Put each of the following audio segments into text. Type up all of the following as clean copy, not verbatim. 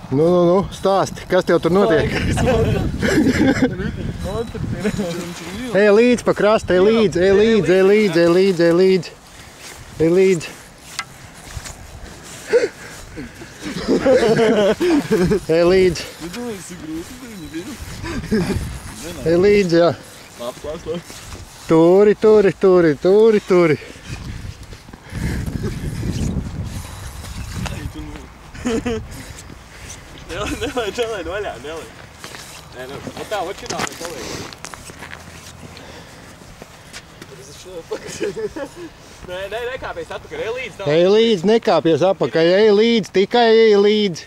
Nu, stāsti, kas tev tur notiek? Ej līdz pa krastu, ej līdz. Ej līdz. Ej līdz, jā. Turi. Nelaid vaļā, nelaid. Nē, nu tā, očinā, nepaliek. Nē, nekāpies atpakaļ, ej līdz. Ej līdz, nekāpies atpakaļ, ej līdz, tikai ej līdz.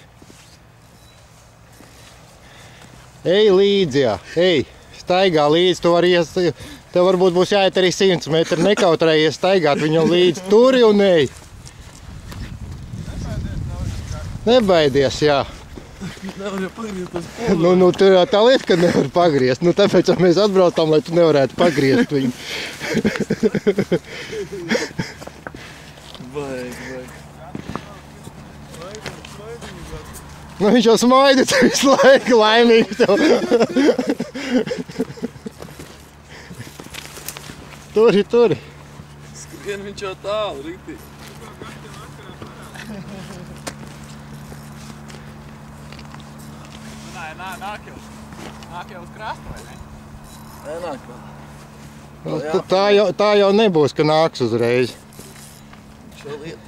Ej līdz, jā, ej. Staigā līdz, tu vari ies, tev varbūt būs jāiet arī 100 metri, nekautrējies staigāt viņam līdz, turi un ej. Nebaidies, jā. Nevar jau pagriezt tos polu. Nu, tur tā lieta, ka nevar pagriezt. Nu, tāpēc mēs atbraucām, lai tu nevarētu pagriezt viņu. Baigi. Nu, viņš jau smaida visu laiku laimīgs tev. Turi. Skrien viņš jau tālu, rītī. Nāk jau uz krastu, vai ne? Nenāk vēl. Tā jau nebūs, ka nāks uzreiz. Šo lietu.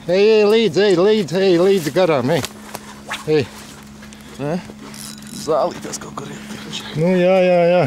Ej līdz garām, ej. Ne? Zālīties kaut kur iet. Nu, jā.